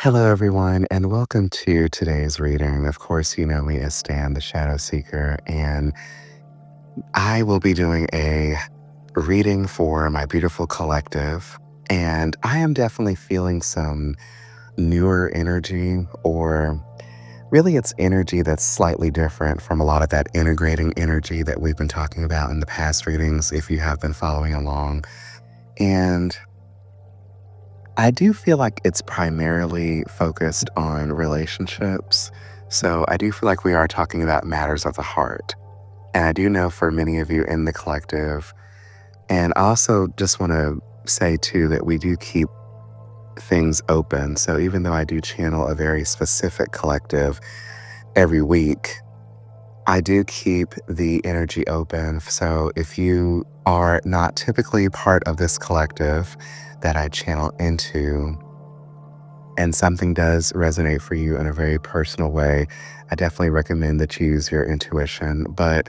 Hello, everyone, and welcome to today's reading. Of course, you know me as Stan, the Shadow Seeker, and I will be doing a reading for my beautiful collective. And I am definitely feeling some newer energy, or really, it's energy that's slightly different from a lot of that integrating energy that we've been talking about in the past readings, if you have been following along. And I do feel like it's primarily focused on relationships. So I do feel like we are talking about matters of the heart. And I do know for many of you in the collective, and I also just want to say too that we do keep things open. So even though I do channel a very specific collective every week, I do keep the energy open. So if you are not typically part of this collective that I channel into, and something does resonate for you in a very personal way, I definitely recommend that you use your intuition. But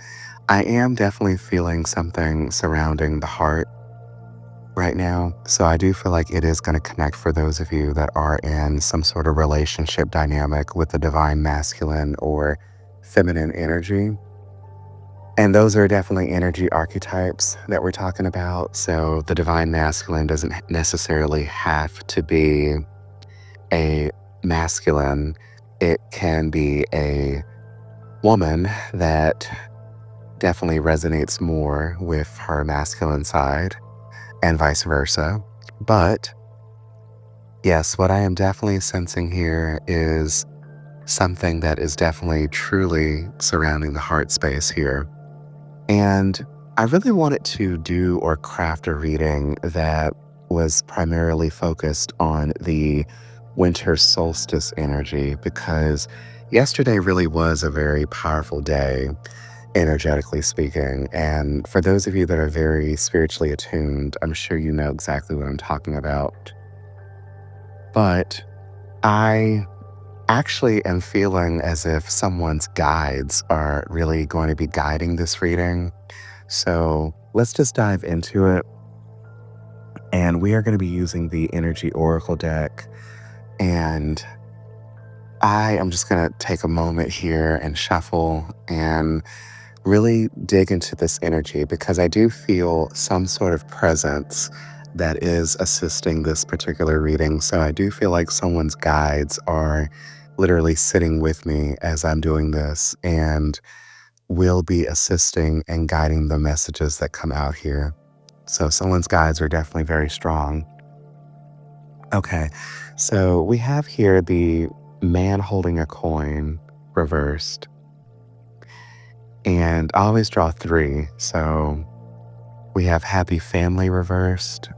I am definitely feeling something surrounding the heart right now. So I do feel like it is going to connect for those of you that are in some sort of relationship dynamic with the divine masculine or feminine energy. And those are definitely energy archetypes that we're talking about. So the divine masculine doesn't necessarily have to be a masculine, it can be a woman that definitely resonates more with her masculine side and vice versa. But yes, what I am definitely sensing here is something that is definitely truly surrounding the heart space here. And I really wanted to do or craft a reading that was primarily focused on the winter solstice energy because yesterday really was a very powerful day, energetically speaking. And for those of you that are very spiritually attuned, I'm sure you know exactly what I'm talking about. But I actually am feeling as if someone's guides are really going to be guiding this reading. So let's just dive into it. And we are going to be using the Energy Oracle deck. And I am just going to take a moment here and shuffle and really dig into this energy because I do feel some sort of presence that is assisting this particular reading. So I do feel like someone's guides are literally sitting with me as I'm doing this and will be assisting and guiding the messages that come out here. So someone's guides are definitely very strong. Okay, so we have here the man holding a coin reversed. And I always draw three. So we have happy family reversed,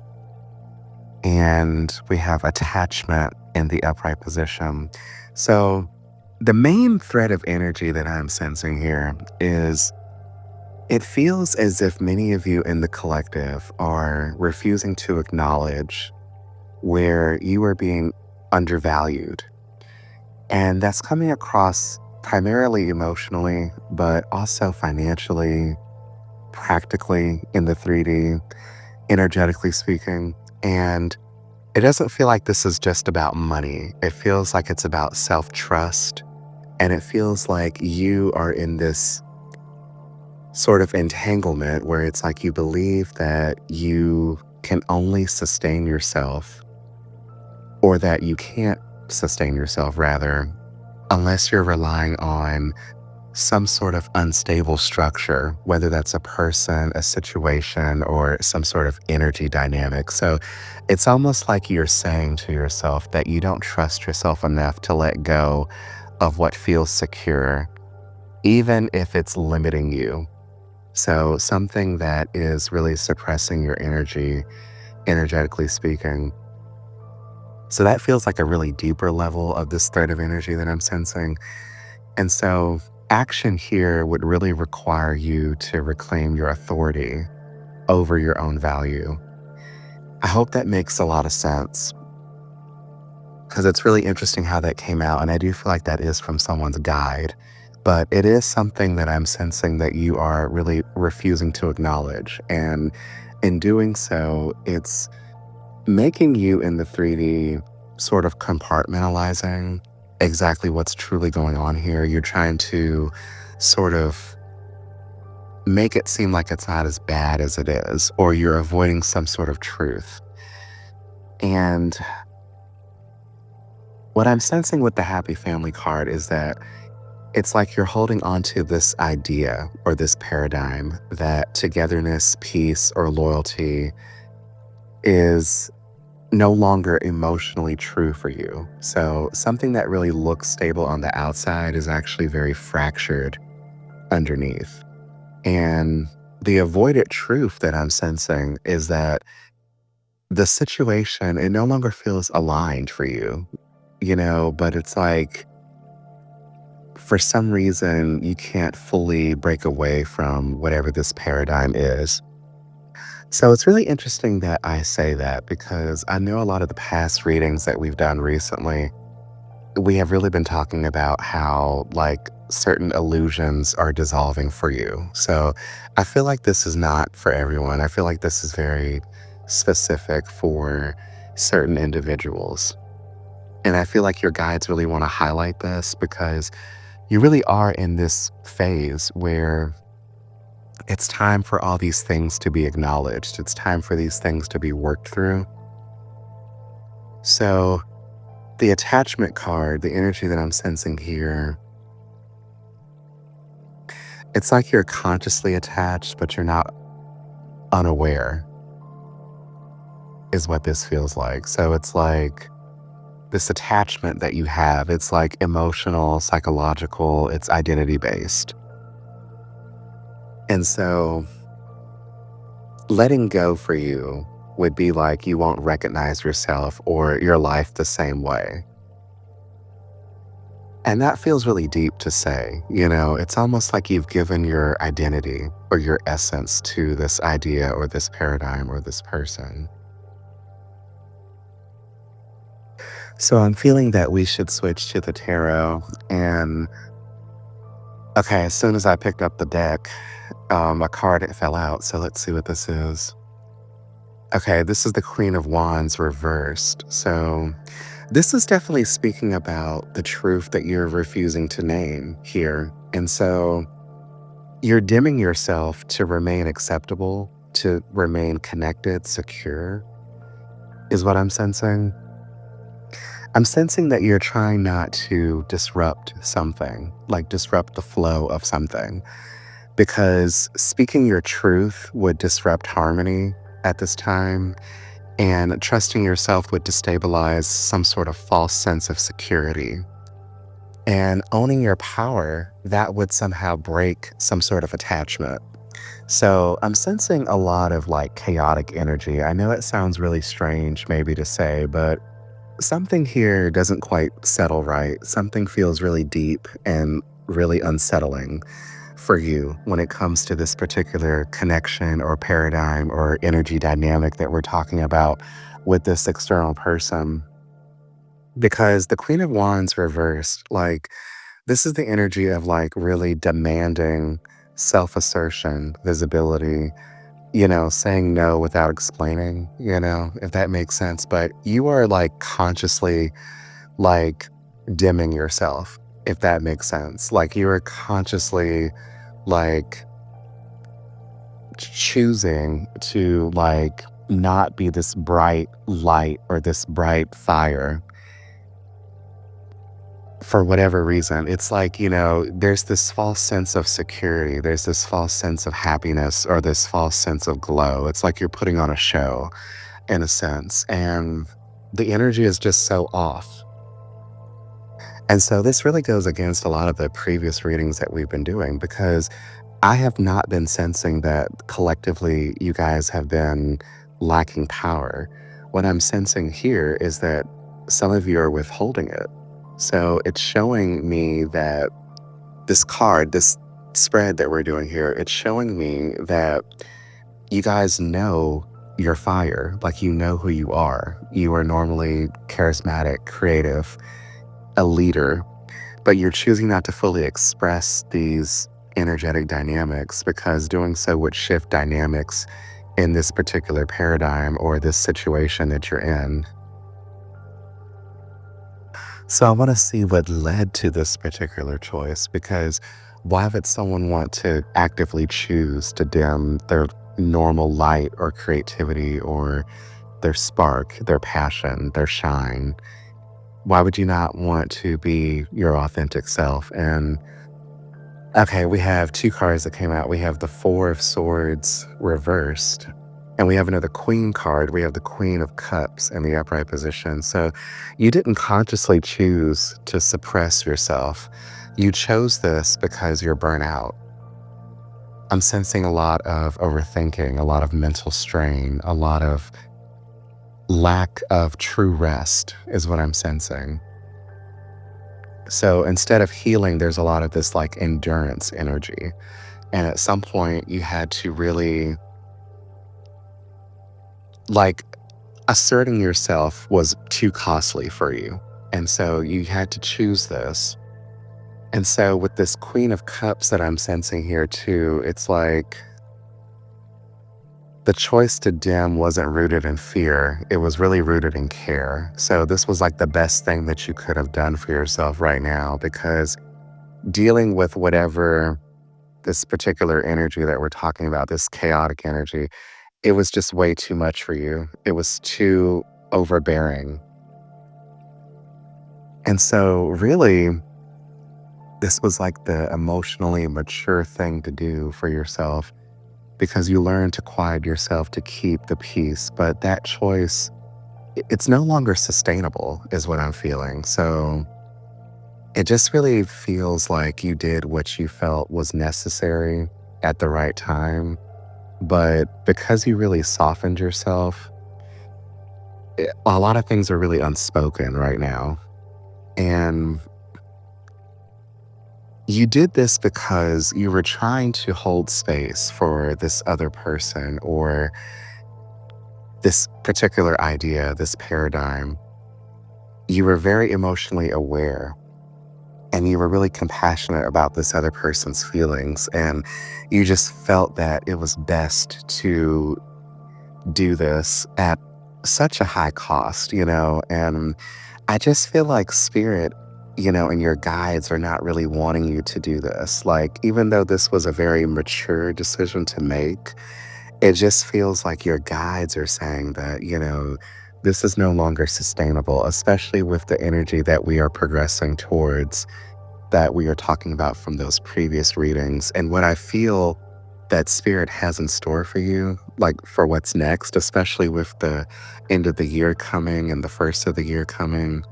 and we have attachment in the upright position. So the main thread of energy that I'm sensing here is it feels as if many of you in the collective are refusing to acknowledge where you are being undervalued. And that's coming across primarily emotionally, but also financially, practically in the 3D, energetically speaking. And it doesn't feel like this is just about money. It feels like it's about self trust. And it feels like you are in this sort of entanglement where it's like you believe that you can only sustain yourself, or that you can't sustain yourself, rather, unless you're relying on some sort of unstable structure, whether that's a person, a situation, or some sort of energy dynamic. So it's almost like you're saying to yourself that you don't trust yourself enough to let go of what feels secure, even if it's limiting you. So something that is really suppressing your energy, energetically speaking. So that feels like a really deeper level of this thread of energy that I'm sensing. And so action here would really require you to reclaim your authority over your own value. I hope that makes a lot of sense because it's really interesting how that came out. And I do feel like that is from someone's guide, but it is something that I'm sensing that you are really refusing to acknowledge. And in doing so, it's making you in the 3D sort of compartmentalizing exactly what's truly going on here. You're trying to sort of make it seem like it's not as bad as it is, or you're avoiding some sort of truth. And what I'm sensing with the happy family card is that it's like you're holding on to this idea or this paradigm that togetherness, peace, or loyalty is no longer emotionally true for you. So something that really looks stable on the outside is actually very fractured underneath. And the avoided truth that I'm sensing is that the situation, it no longer feels aligned for you, but it's like for some reason you can't fully break away from whatever this paradigm is. So it's really interesting that I say that because I know a lot of the past readings that we've done recently, we have really been talking about how like certain illusions are dissolving for you. So I feel like this is not for everyone. I feel like this is very specific for certain individuals. And I feel like your guides really want to highlight this because you really are in this phase where it's time for all these things to be acknowledged. It's time for these things to be worked through. So, the attachment card, the energy that I'm sensing here, it's like you're consciously attached, but you're not unaware, is what this feels like. So, it's like this attachment that you have, it's like emotional, psychological, it's identity based. And so, letting go for you would be like you won't recognize yourself or your life the same way. And that feels really deep to say. It's almost like you've given your identity or your essence to this idea or this paradigm or this person. So I'm feeling that we should switch to the tarot. And okay, as soon as I picked up the deck, a card fell out. So let's see what this is. Okay, this is the Queen of Wands reversed. So this is definitely speaking about the truth that you're refusing to name here. And so you're dimming yourself to remain acceptable, to remain connected, secure, is what I'm sensing. I'm sensing that you're trying not to disrupt something, like disrupt the flow of something, because speaking your truth would disrupt harmony at this time, and trusting yourself would destabilize some sort of false sense of security. And owning your power, that would somehow break some sort of attachment. So I'm sensing a lot of like chaotic energy. I know it sounds really strange maybe to say, but something here doesn't quite settle right. Something feels really deep and really unsettling for you when it comes to this particular connection or paradigm or energy dynamic that we're talking about with this external person. Because the Queen of Wands reversed, like, this is the energy of like really demanding self assertion, visibility, saying no without explaining, if that makes sense. But you are like consciously like dimming yourself, if that makes sense. Like you are consciously like choosing to like not be this bright light or this bright fire for whatever reason. It's like, there's this false sense of security, there's this false sense of happiness or this false sense of glow. It's like you're putting on a show in a sense, and the energy is just so off. And so this really goes against a lot of the previous readings that we've been doing because I have not been sensing that collectively you guys have been lacking power. What I'm sensing here is that some of you are withholding it. So it's showing me that this card, this spread that we're doing here, it's showing me that you guys know your fire, like you know who you are. You are normally charismatic, creative, a leader, but you're choosing not to fully express these energetic dynamics because doing so would shift dynamics in this particular paradigm or this situation that you're in. So I want to see what led to this particular choice because why would someone want to actively choose to dim their normal light or creativity or their spark, their passion, their shine? Why would you not want to be your authentic self? And okay, we have two cards that came out. We have the Four of Swords reversed, and we have another Queen card. We have the Queen of Cups in the upright position. So you didn't consciously choose to suppress yourself. You chose this because you're burnt out. I'm sensing a lot of overthinking, a lot of mental strain, a lot of lack of true rest, is what I'm sensing. So instead of healing, there's a lot of this like endurance energy. And at some point, you had to really, like, asserting yourself was too costly for you. And so you had to choose this. And so with this Queen of Cups that I'm sensing here too, it's like the choice to dim wasn't rooted in fear. It was really rooted in care. So this was like the best thing that you could have done for yourself right now because dealing with whatever this particular energy that we're talking about, this chaotic energy, it was just way too much for you. It was too overbearing. And so, really, this was like the emotionally mature thing to do for yourself because you learn to quiet yourself to keep the peace. But that choice, it's no longer sustainable, is what I'm feeling. So, it just really feels like you did what you felt was necessary at the right time. But because you really softened yourself, a lot of things are really unspoken right now. And you did this because you were trying to hold space for this other person or this particular idea, this paradigm. You were very emotionally aware and you were really compassionate about this other person's feelings. And you just felt that it was best to do this at such a high cost, and I just feel like spirit, and your guides are not really wanting you to do this. Like, even though this was a very mature decision to make, it just feels like your guides are saying that, this is no longer sustainable, especially with the energy that we are progressing towards, that we are talking about from those previous readings. And what I feel that spirit has in store for you, like for what's next, especially with the end of the year coming and the first of the year coming,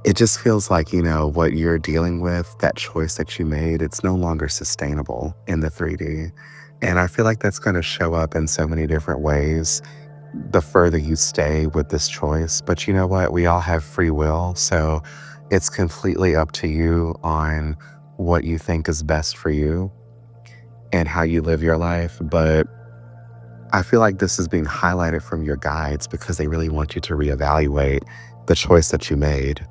it just feels like, what you're dealing with, that choice that you made, it's no longer sustainable in the 3D. And I feel like that's going to show up in so many different ways the further you stay with this choice. But you know what? We all have free will. So it's completely up to you on what you think is best for you and how you live your life. But I feel like this is being highlighted from your guides because they really want you to reevaluate the choice that you made.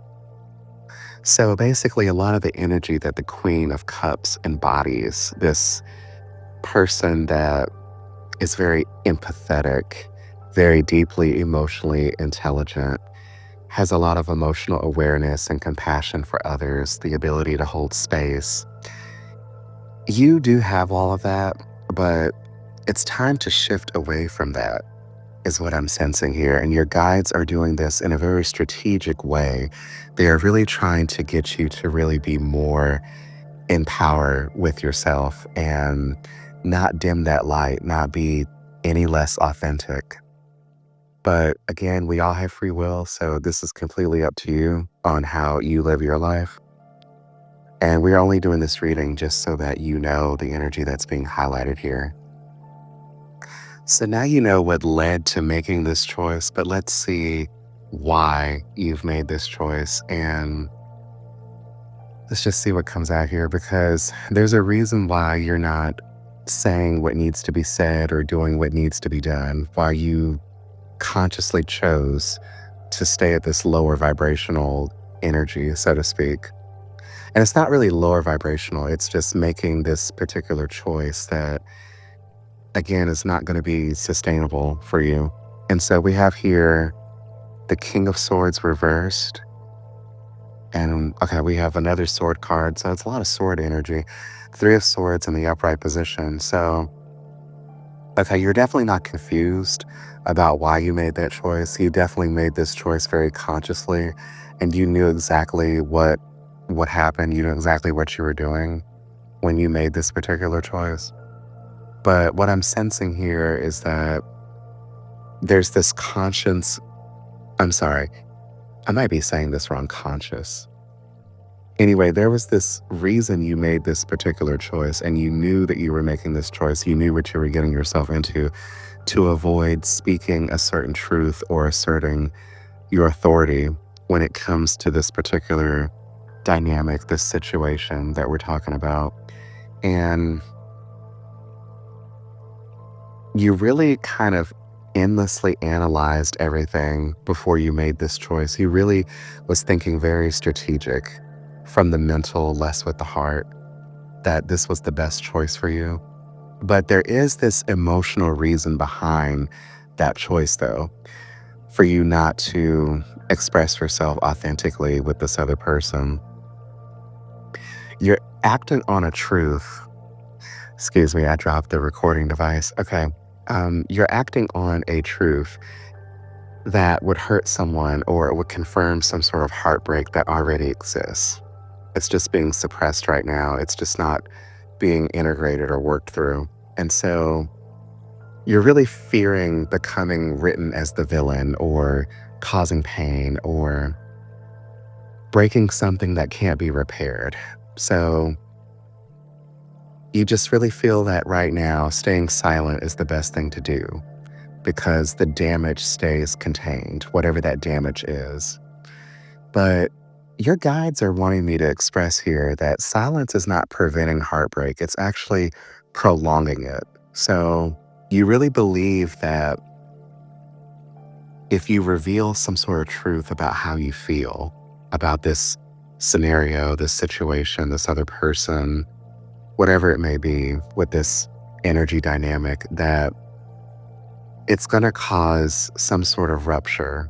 So basically, a lot of the energy that the Queen of Cups embodies, this person that is very empathetic, very deeply emotionally intelligent, has a lot of emotional awareness and compassion for others, the ability to hold space. You do have all of that, but it's time to shift away from that, is what I'm sensing here. And your guides are doing this in a very strategic way. They are really trying to get you to really be more in power with yourself and not dim that light, not be any less authentic. But again, we all have free will, so this is completely up to you on how you live your life. And we're only doing this reading just so that you know the energy that's being highlighted here. So now you know what led to making this choice, but let's see why you've made this choice. And let's just see what comes out here because there's a reason why you're not saying what needs to be said or doing what needs to be done, why you consciously chose to stay at this lower vibrational energy, so to speak. And it's not really lower vibrational, it's just making this particular choice that, again, is not going to be sustainable for you. And so we have here the King of Swords reversed And okay, we have another sword card. So it's a lot of sword energy. Three of swords in the upright position. So, okay, you're definitely not confused about why you made that choice. You definitely made this choice very consciously, and you knew exactly what happened. You knew exactly what you were doing when you made this particular choice. But what I'm sensing here is that there's this conscience. I'm sorry, I might be saying this wrong, conscious. Anyway, there was this reason you made this particular choice, and you knew that you were making this choice. You knew what you were getting yourself into to avoid speaking a certain truth or asserting your authority when it comes to this particular dynamic, this situation that we're talking about. And you really kind of endlessly analyzed everything before you made this choice. You really was thinking very strategic from the mental, less with the heart, that this was the best choice for you. But there is this emotional reason behind that choice, though, for you not to express yourself authentically with this other person. You're acting on a truth. Excuse me, I dropped the recording device. Okay. You're acting on a truth that would hurt someone or it would confirm some sort of heartbreak that already exists. It's just being suppressed right now. It's just not being integrated or worked through. And so you're really fearing becoming written as the villain or causing pain or breaking something that can't be repaired. So you just really feel that right now staying silent is the best thing to do because the damage stays contained, whatever that damage is. But your guides are wanting me to express here that silence is not preventing heartbreak, it's actually prolonging it. So you really believe that if you reveal some sort of truth about how you feel about this scenario, this situation, this other person, whatever it may be with this energy dynamic, that it's going to cause some sort of rupture.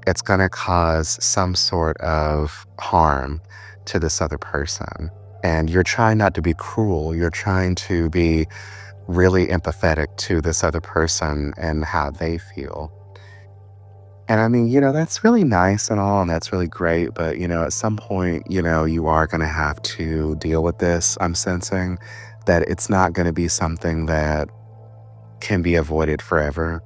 It's going to cause some sort of harm to this other person. And you're trying not to be cruel. You're trying to be really empathetic to this other person and how they feel. And I mean, that's really nice and all, and that's really great. But, at some point, you are going to have to deal with this. I'm sensing that it's not going to be something that can be avoided forever.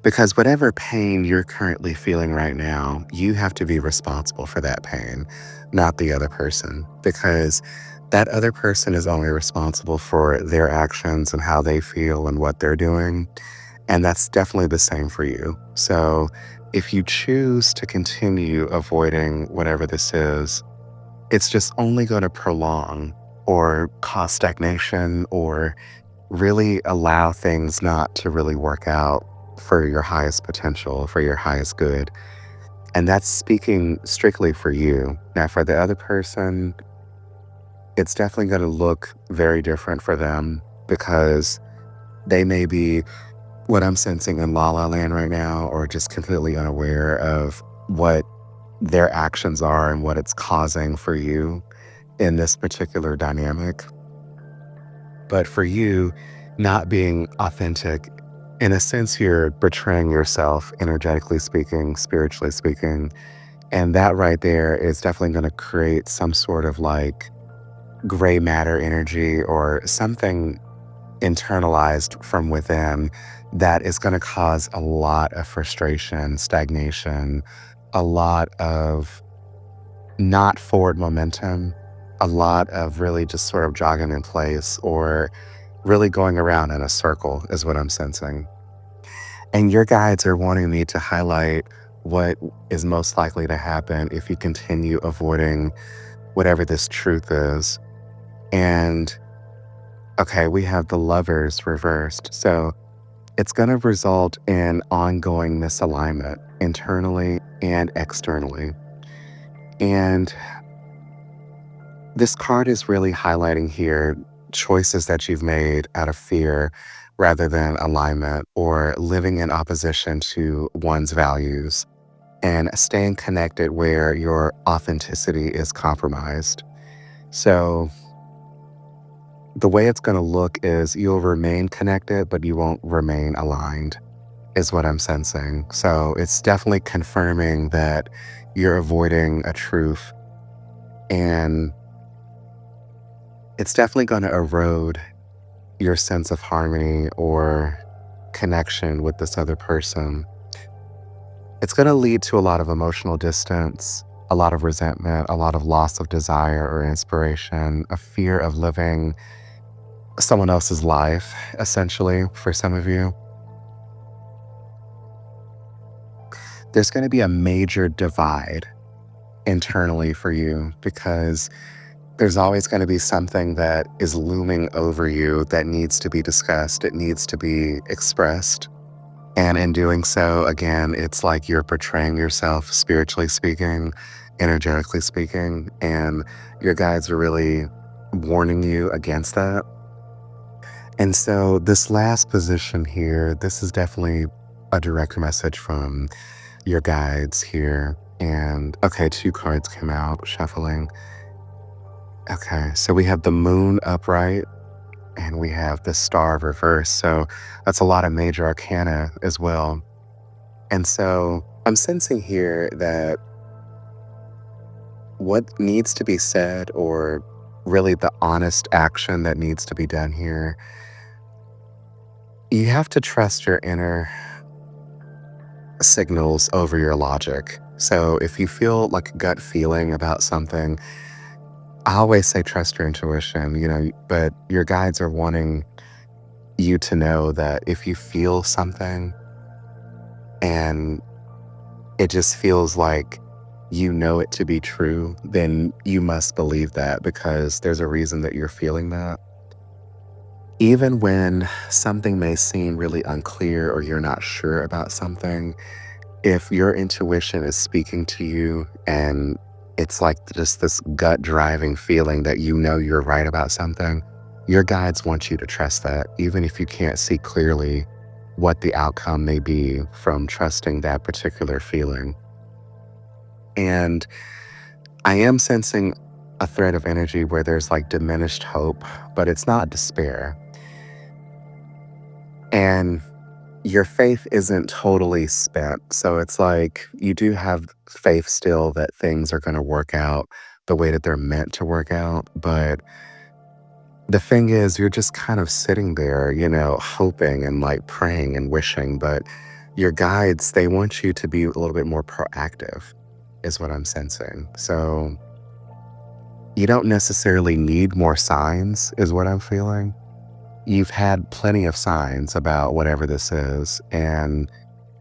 Because whatever pain you're currently feeling right now, you have to be responsible for that pain, not the other person. Because that other person is only responsible for their actions and how they feel and what they're doing. And that's definitely the same for you. So if you choose to continue avoiding whatever this is, it's just only going to prolong or cause stagnation or really allow things not to really work out for your highest potential, for your highest good. And that's speaking strictly for you. Now, for the other person, it's definitely going to look very different for them because they may be what I'm sensing in La La Land right now, or just completely unaware of what their actions are and what it's causing for you in this particular dynamic. But for you, not being authentic, in a sense, you're betraying yourself, energetically speaking, spiritually speaking. And that right there is definitely going to create some sort of like gray matter energy or something internalized from within that is going to cause a lot of frustration, stagnation, a lot of not forward momentum, a lot of really just sort of jogging in place or really going around in a circle, is what I'm sensing. And your guides are wanting me to highlight what is most likely to happen if you continue avoiding whatever this truth is. And okay, we have the lovers reversed. So it's going to result in ongoing misalignment internally and externally. And this card is really highlighting here choices that you've made out of fear rather than alignment or living in opposition to one's values. and staying connected where your authenticity is compromised. So, the way it's going to look is you'll remain connected, but you won't remain aligned, is what I'm sensing. So, it's definitely confirming that you're avoiding a truth, and it's definitely going to erode your sense of harmony or connection with this other person. It's going to lead to a lot of emotional distance, a lot of resentment, a lot of loss of desire or inspiration, a fear of living someone else's life, essentially, for some of you. There's going to be a major divide internally for you because there's always going to be something that is looming over you that needs to be discussed, it needs to be expressed. And in doing so, again, it's like you're portraying yourself, spiritually speaking, energetically speaking, and your guides are really warning you against that. And so, this last position here, this is definitely a direct message from your guides here. And okay, two cards came out, shuffling. Okay, so we have the moon upright and we have the star reverse. So, that's a lot of major arcana as well. And so I'm sensing here that what needs to be said, or really the honest action that needs to be done here, you have to trust your inner signals over your logic. So if you feel like a gut feeling about something, I always say trust your intuition, but your guides are wanting you to know that if you feel something and it just feels like you know it to be true, then you must believe that because there's a reason that you're feeling that. Even when something may seem really unclear or you're not sure about something, if your intuition is speaking to you and it's like just this gut driving feeling that you know you're right about something, your guides want you to trust that, even if you can't see clearly what the outcome may be from trusting that particular feeling. And I am sensing a thread of energy where there's like diminished hope, but it's not despair. And your faith isn't totally spent. So it's like you do have faith still that things are going to work out the way that they're meant to work out. But the thing is, you're just kind of sitting there, hoping and like praying and wishing. But your guides, they want you to be a little bit more proactive, is what I'm sensing. So you don't necessarily need more signs, is what I'm feeling. You've had plenty of signs about whatever this is, and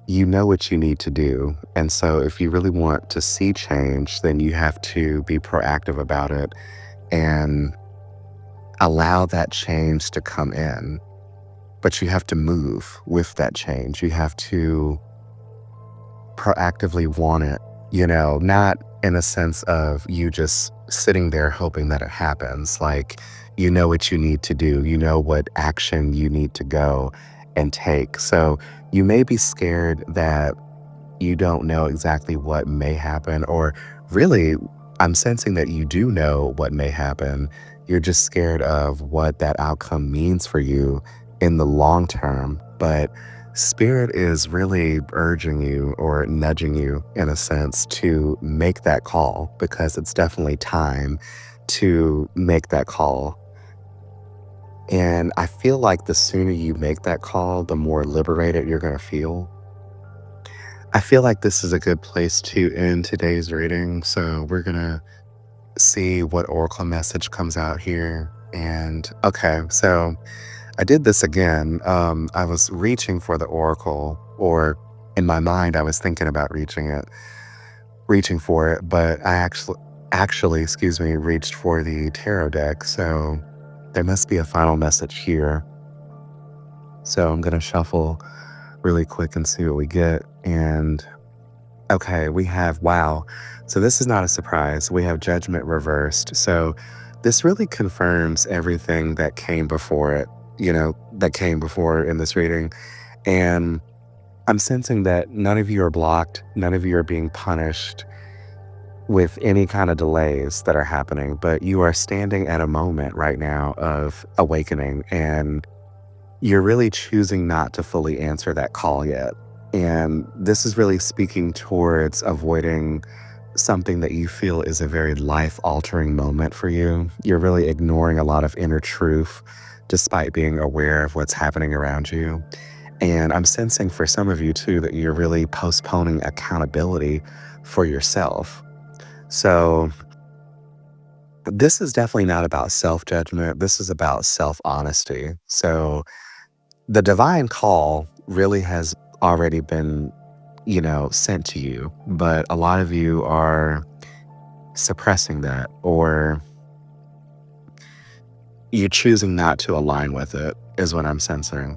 you know what you need to do. And so, if you really want to see change, then you have to be proactive about it and allow that change to come in. But you have to move with that change. You have to proactively want it, not in a sense of you just sitting there hoping that it happens. Like, you know what you need to do, you know what action you need to go and take. So, you may be scared that you don't know exactly what may happen, or really, I'm sensing that you do know what may happen. You're just scared of what that outcome means for you in the long term. But spirit is really urging you or nudging you, in a sense, to make that call because it's definitely time to make that call. And I feel like the sooner you make that call, the more liberated you're going to feel. I feel like this is a good place to end today's reading. So we're going to see what oracle message comes out here. And okay, so I did this again. I was reaching for the oracle, or in my mind, I was thinking about reaching for it, but I actually, excuse me, reached for the tarot deck. So there must be a final message here. So I'm going to shuffle really quick and see what we get. And okay, we have wow. So this is not a surprise. We have judgment reversed. So this really confirms everything that came before it, that came before in this reading. And I'm sensing that none of you are blocked, none of you are being punished with any kind of delays that are happening, but you are standing at a moment right now of awakening and you're really choosing not to fully answer that call yet. And this is really speaking towards avoiding something that you feel is a very life altering moment for you. You're really ignoring a lot of inner truth despite being aware of what's happening around you. And I'm sensing for some of you too that you're really postponing accountability for yourself. So, this is definitely not about self judgment. This is about self honesty. So, the divine call really has already been, sent to you, but a lot of you are suppressing that or you're choosing not to align with it, is what I'm sensing.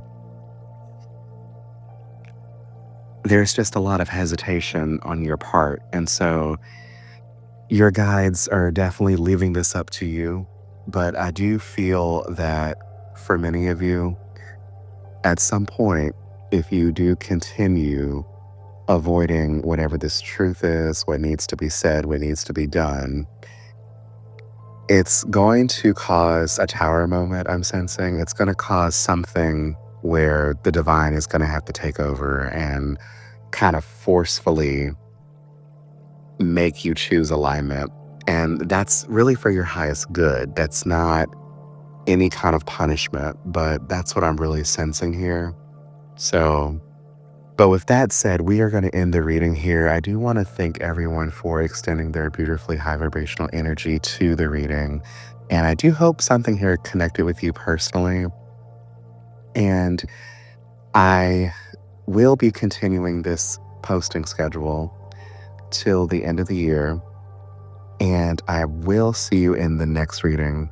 There's just a lot of hesitation on your part. And so your guides are definitely leaving this up to you. But I do feel that for many of you, at some point, if you do continue avoiding whatever this truth is, what needs to be said, what needs to be done, it's going to cause a tower moment, I'm sensing. It's going to cause something where the divine is going to have to take over and kind of forcefully make you choose alignment. And that's really for your highest good. That's not any kind of punishment, but that's what I'm really sensing here. So, but with that said, we are going to end the reading here. I do want to thank everyone for extending their beautifully high vibrational energy to the reading. And I do hope something here connected with you personally. And I will be continuing this posting schedule till the end of the year. And I will see you in the next reading.